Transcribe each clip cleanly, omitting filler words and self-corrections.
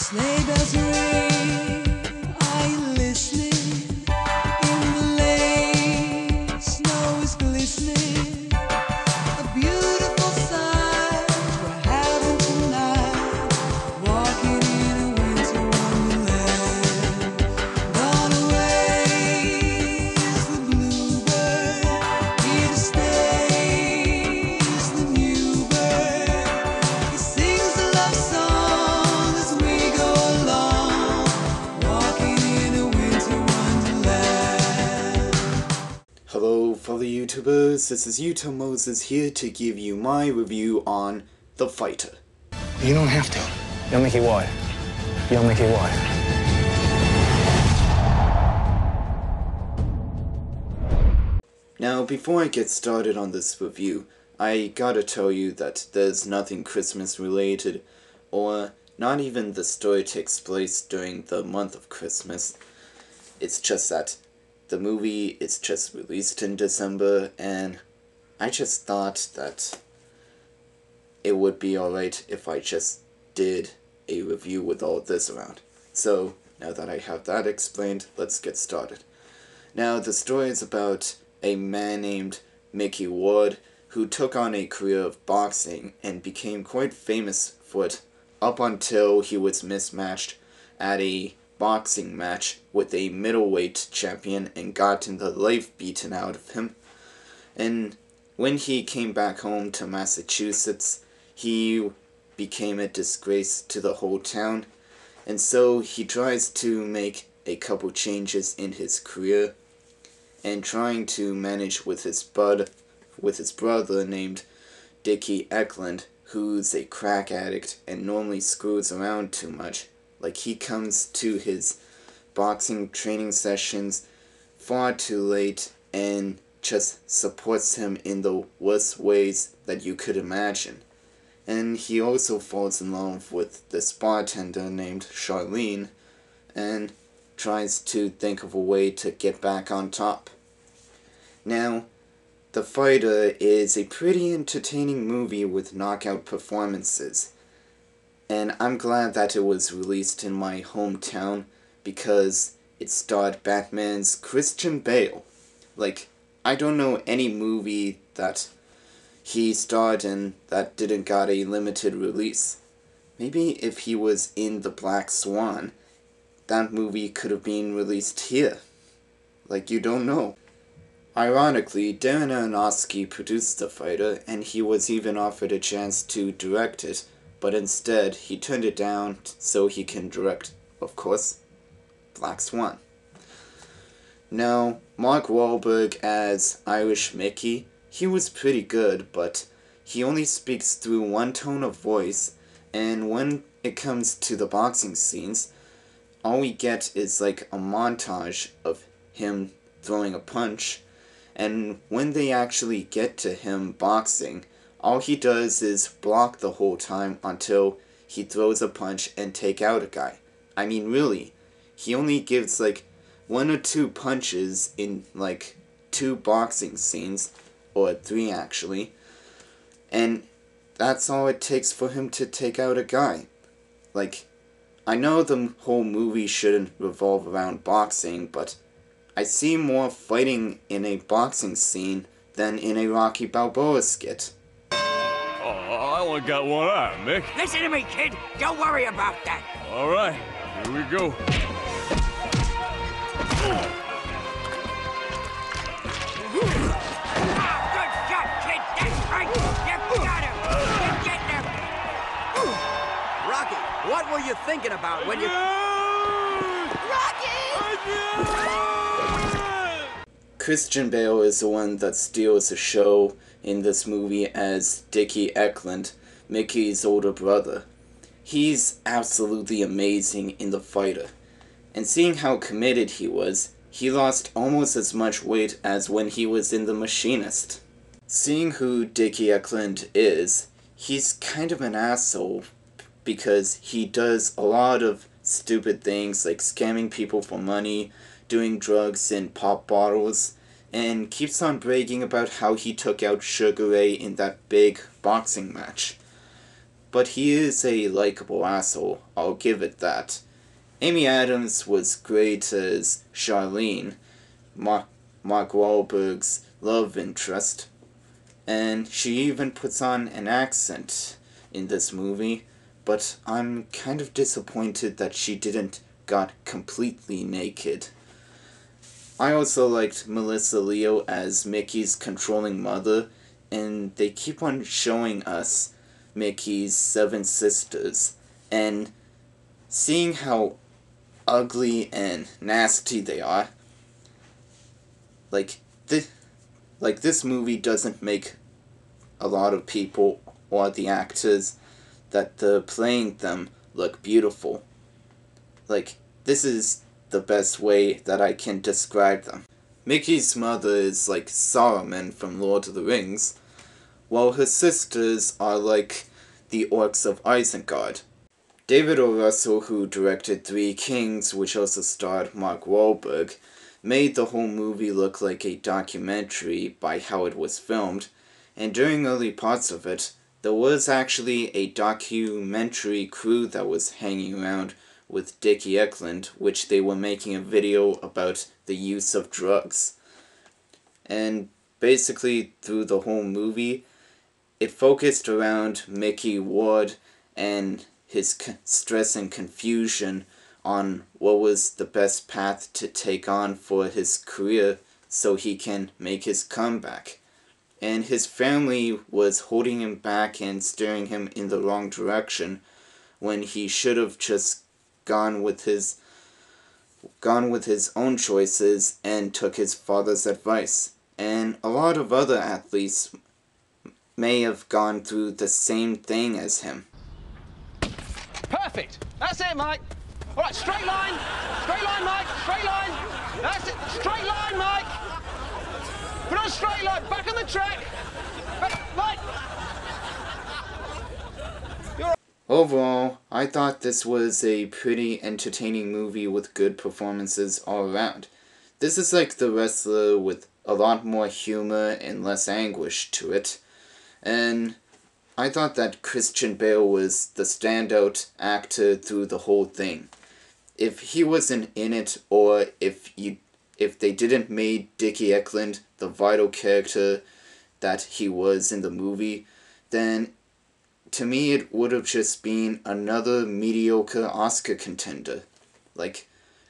Sleigh bells ring, are you listening? In the lane, snow is glistening. A beautiful sight we're having tonight. Walking in a winter wonderland. Gone away is the bluebird. Here to stay is the new bird. He sings a love song as we go along. Walking in a winter wonderland. Hello fellow YouTubers, this is Utah Moses here to give you my review on The Fighter. You don't have to. You'll make it wide. You'll make it wide. Now before I get started on this review, I gotta tell you that there's nothing Christmas related, or not even the story takes place during the month of Christmas. It's just that the movie is just released in December, and I just thought that it would be alright if I just did a review with all this around. So, now that I have that explained, let's get started. Now, the story is about a man named Mickey Ward who took on a career of boxing and became quite famous for it up until he was mismatched at a boxing match with a middleweight champion and gotten the life beaten out of him. And when he came back home to Massachusetts, he became a disgrace to the whole town, and so he tries to make a couple changes in his career and trying to manage with his brother named Dickie Eklund, who's a crack addict and normally screws around too much. Like, he comes to his boxing training sessions far too late and just supports him in the worst ways that you could imagine. And he also falls in love with this bartender named Charlene and tries to think of a way to get back on top. Now, The Fighter is a pretty entertaining movie with knockout performances. And I'm glad that it was released in my hometown because it starred Batman's Christian Bale. Like, I don't know any movie that he starred in that didn't got a limited release. Maybe if he was in The Black Swan, that movie could have been released here. Like, you don't know. Ironically, Darren Aronofsky produced The Fighter, and he was even offered a chance to direct it, but instead he turned it down so he can direct, of course, Black Swan. Now, Mark Wahlberg as Irish Mickey, he was pretty good, but he only speaks through one tone of voice, and when it comes to the boxing scenes, all we get is like a montage of him throwing a punch, and when they actually get to him boxing, all he does is block the whole time until he throws a punch and take out a guy. I mean, really, he only gives like 1 or 2 punches in like 2 boxing scenes, or 3 actually, and that's all it takes for him to take out a guy. Like, I know the whole movie shouldn't revolve around boxing, but I see more fighting in a boxing scene than in a Rocky Balboa skit. Oh, I only got one eye, Mick. Listen to me, kid. Don't worry about that. All right, here we go. Good shot, kid. That's right. You got him. You're getting him. Rocky, what were you thinking about when you... Christian Bale is the one that steals the show in this movie as Dickie Eklund, Mickey's older brother. He's absolutely amazing in The Fighter, and seeing how committed he was, he lost almost as much weight as when he was in The Machinist. Seeing who Dickie Eklund is, he's kind of an asshole because he does a lot of stupid things like scamming people for money, doing drugs in pop bottles, and keeps on bragging about how he took out Sugar Ray in that big boxing match. but he is a likable asshole, I'll give it that. Amy Adams was great as Charlene, Mark Wahlberg's love interest, and she even puts on an accent in this movie, but I'm kind of disappointed that she didn't got completely naked. I also liked Melissa Leo as Mickey's controlling mother, and they keep on showing us Mickey's 7 sisters, and seeing how ugly and nasty they are, this movie doesn't make a lot of people or the actors that they're playing them look beautiful. This is the best way that I can describe them. Mickey's mother is like Saruman from Lord of the Rings, while her sisters are like the orcs of Isengard. David O. Russell, who directed Three Kings, which also starred Mark Wahlberg, made the whole movie look like a documentary by how it was filmed, and during early parts of it, there was actually a documentary crew that was hanging around with Dickie Eklund, which they were making a video about the use of drugs. And basically, through the whole movie, it focused around Mickey Ward and his stress and confusion on what was the best path to take on for his career so he can make his comeback. And his family was holding him back and steering him in the wrong direction when he should have just gone with his own choices and took his father's advice. And a lot of other athletes may have gone through the same thing as him. Perfect. That's it, Mike. All right, straight line. Straight line, Mike. Straight line. That's it. Straight line, Mike. Put on straight line. Back on the track. Back, Mike. Overall, I thought this was a pretty entertaining movie with good performances all around. This is like The Wrestler with a lot more humor and less anguish to it. And I thought that Christian Bale was the standout actor through the whole thing. If he wasn't in it, or if they didn't make Dickie Eklund the vital character that he was in the movie, then to me it would have just been another mediocre Oscar contender.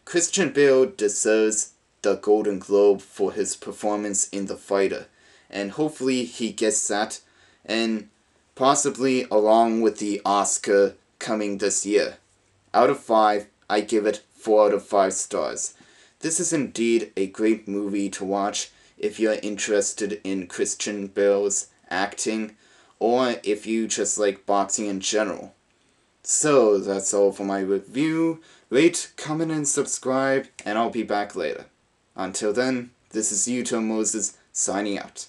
Christian Bale deserves the Golden Globe for his performance in The Fighter, and hopefully he gets that, and possibly along with the Oscar coming this year. Out of 5, I give it 4 out of 5 stars. This is indeed a great movie to watch if you're interested in Christian Bale's acting, or if you just like boxing in general. So, that's all for my review. Rate, comment, and subscribe, and I'll be back later. Until then, this is Yuto Moses, signing out.